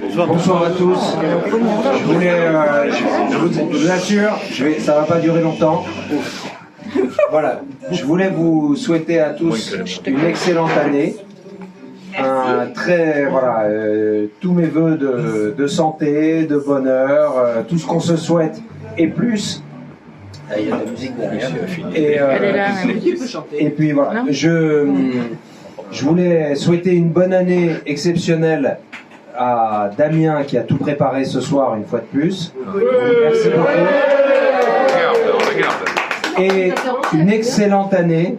Bonsoir à tous. Je vous assure, ça va pas durer longtemps. Voilà, je voulais vous souhaiter à tous une excellente année. Tous mes vœux de santé, de bonheur, tout ce qu'on se souhaite et plus. Il y a de la musique derrière. Et puis voilà, je voulais souhaiter une bonne année exceptionnelle à Damien qui a tout préparé ce soir une fois de plus. Merci beaucoup. Et une excellente année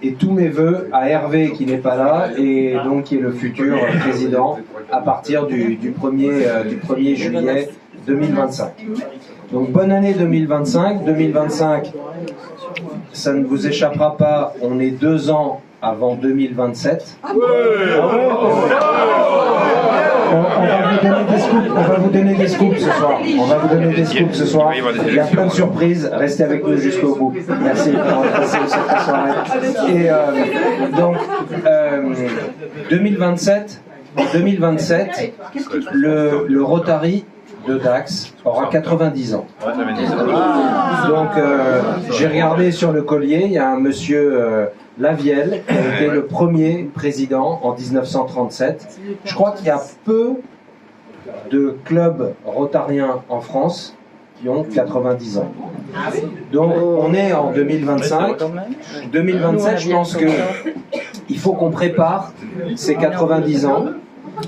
et tous mes voeux à Hervé qui n'est pas là et donc qui est le futur président à partir du 1er juillet 2025. Donc bonne année 2025. 2025, ça ne vous échappera pas, on est 2 ans avant 2027. On va vous donner des scoops ce soir. Il y a plein de surprises. Restez avec nous jusqu'au bout. Merci d'avoir passé cette soirée. Et donc, 2027, le Rotary de Dax aura 90 ans. Donc, j'ai regardé sur le collier, il y a un monsieur Lavielle qui a été le premier président en 1937. Je crois qu'il y a peu de clubs rotariens en France qui ont 90 ans. Donc, on est en 2025. 2027, je pense qu'il faut qu'on prépare ces 90 ans.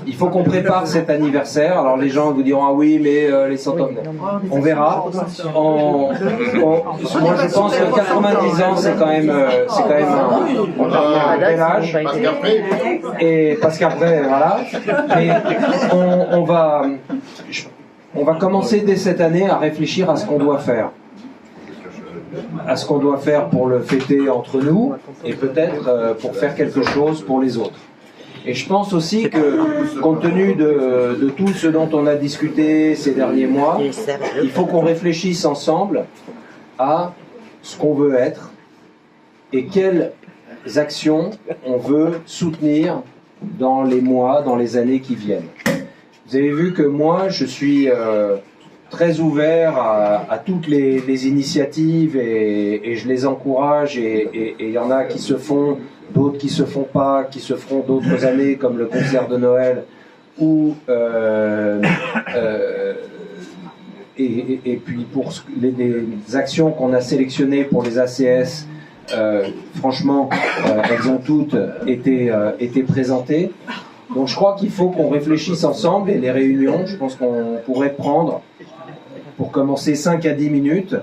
Il faut qu'on prépare cet anniversaire. Alors les gens vous diront ah oui mais les centenaires. On verra. Moi je pense que 90 ans c'est quand même un bel âge. Et parce qu'après voilà. Mais on va commencer dès cette année à réfléchir à ce qu'on doit faire. À ce qu'on doit faire pour le fêter entre nous et peut-être pour faire quelque chose pour les autres. Et je pense aussi que, compte tenu de tout ce dont on a discuté ces derniers mois, il faut qu'on réfléchisse ensemble à ce qu'on veut être et quelles actions on veut soutenir dans les mois, dans les années qui viennent. Vous avez vu que moi, je suis très ouvert à toutes les initiatives et je les encourage et il y en a qui se font, d'autres qui se font pas, qui se feront d'autres années comme le concert de Noël ou et puis pour les actions qu'on a sélectionnées pour les ACS, franchement elles ont toutes été présentées. Donc je crois qu'il faut qu'on réfléchisse ensemble et les réunions, je pense qu'on pourrait prendre pour commencer 5 à 10 minutes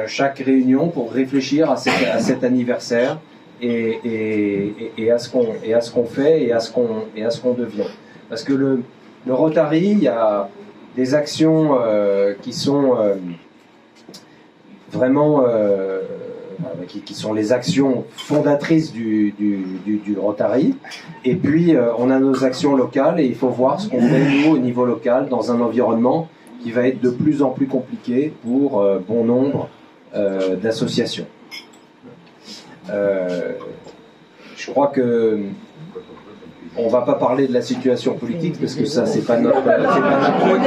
chaque réunion pour réfléchir à cet anniversaire et à ce qu'on fait et à ce qu'on devient. Parce que le Rotary, il y a des actions qui sont vraiment qui sont les actions fondatrices du Rotary. Et puis on a nos actions locales et il faut voir ce qu'on fait nous au niveau local dans un environnement qui va être de plus en plus compliqué pour bon nombre d'associations. Je crois que on va pas parler de la situation politique parce que ça c'est pas notre truc.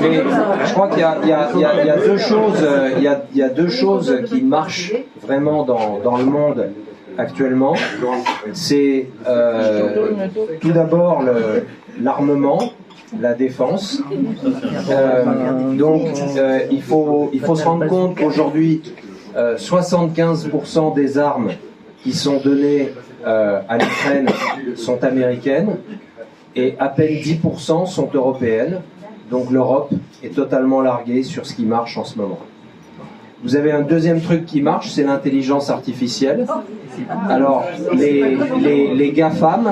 Mais je crois qu'il y a deux choses, il y a deux choses qui marchent vraiment dans le monde actuellement. C'est tout d'abord l'armement, la défense. Donc il faut se rendre compte qu'aujourd'hui 75% des armes qui sont données à l'Ukraine sont américaines et à peine 10% sont européennes. Donc l'Europe est totalement larguée sur ce qui marche en ce moment. Vous avez un deuxième truc qui marche, c'est l'intelligence artificielle. Alors les GAFAM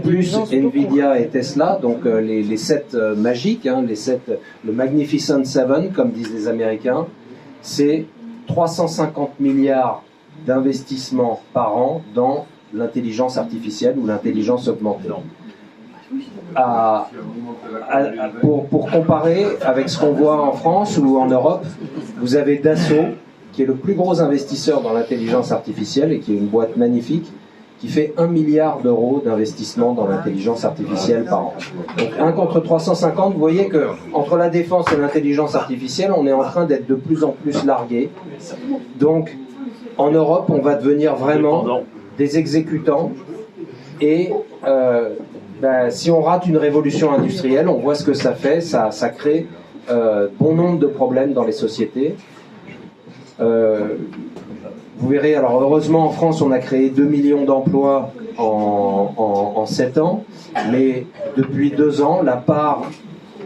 plus Nvidia et Tesla, donc les 7 magiques, le Magnificent Seven comme disent les Américains, c'est 350 milliards d'investissements par an dans l'intelligence artificielle ou l'intelligence augmentée. Pour comparer avec ce qu'on voit en France ou en Europe, vous avez Dassault, qui est le plus gros investisseur dans l'intelligence artificielle et qui est une boîte magnifique, qui fait 1 milliard d'euros d'investissement dans l'intelligence artificielle par an. Donc 1 contre 350, vous voyez que entre la défense et l'intelligence artificielle, on est en train d'être de plus en plus largué. Donc en Europe, on va devenir vraiment des exécutants et si on rate une révolution industrielle, on voit ce que ça fait, ça crée bon nombre de problèmes dans les sociétés. Vous verrez, alors heureusement en France on a créé 2 millions d'emplois en 7 ans, mais depuis 2 ans la part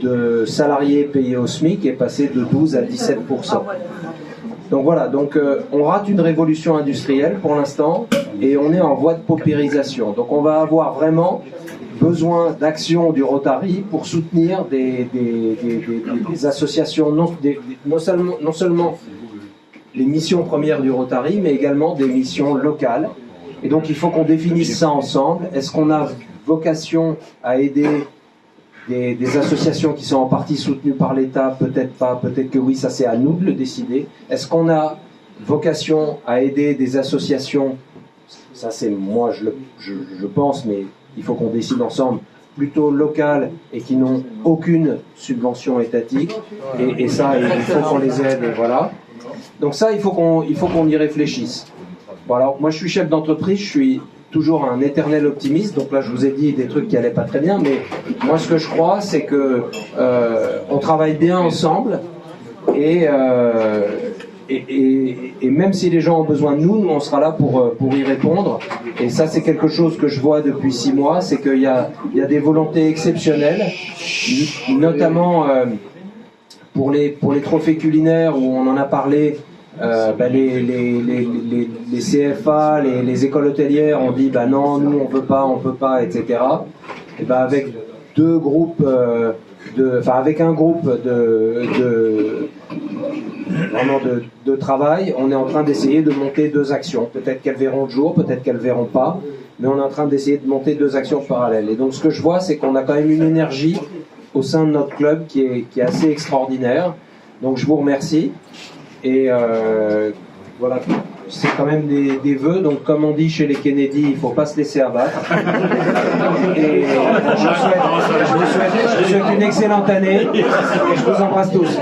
de salariés payés au SMIC est passée de 12 à 17%. Donc voilà, on rate une révolution industrielle pour l'instant et on est en voie de paupérisation. Donc on va avoir vraiment besoin d'action du Rotary pour soutenir des associations, non seulement les missions premières du Rotary, mais également des missions locales. Et donc il faut qu'on définisse ça ensemble. Est-ce qu'on a vocation à aider des associations qui sont en partie soutenues par l'État? Peut-être pas, peut-être que oui, ça c'est à nous de le décider. Est-ce qu'on a vocation à aider des associations? Ça c'est moi je pense, mais il faut qu'on décide ensemble, plutôt locales et qui n'ont aucune subvention étatique. Et ça, il faut qu'on les aide, et voilà. Donc ça, il faut qu'on y réfléchisse. Bon, alors, moi, je suis chef d'entreprise, je suis toujours un éternel optimiste. Donc là, je vous ai dit des trucs qui allaient pas très bien, mais moi, ce que je crois, c'est que on travaille bien ensemble et même si les gens ont besoin de nous, on sera là pour y répondre. Et ça, c'est quelque chose que je vois depuis 6 mois, c'est qu'il y a des volontés exceptionnelles, notamment pour les trophées culinaires où on en a parlé. Les CFA, les écoles hôtelières ont dit non, nous on peut pas, etc. Et avec deux groupes, avec un groupe de travail, on est en train d'essayer de monter 2 actions. Peut-être qu'elles verront le jour, peut-être qu'elles verront pas, mais on est en train d'essayer de monter 2 actions parallèles. Et donc ce que je vois, c'est qu'on a quand même une énergie au sein de notre club qui est assez extraordinaire. Donc je vous remercie. Et voilà, c'est quand même des vœux. Donc comme on dit chez les Kennedy, il ne faut pas se laisser abattre. Et je vous souhaite une excellente année et je vous embrasse tous.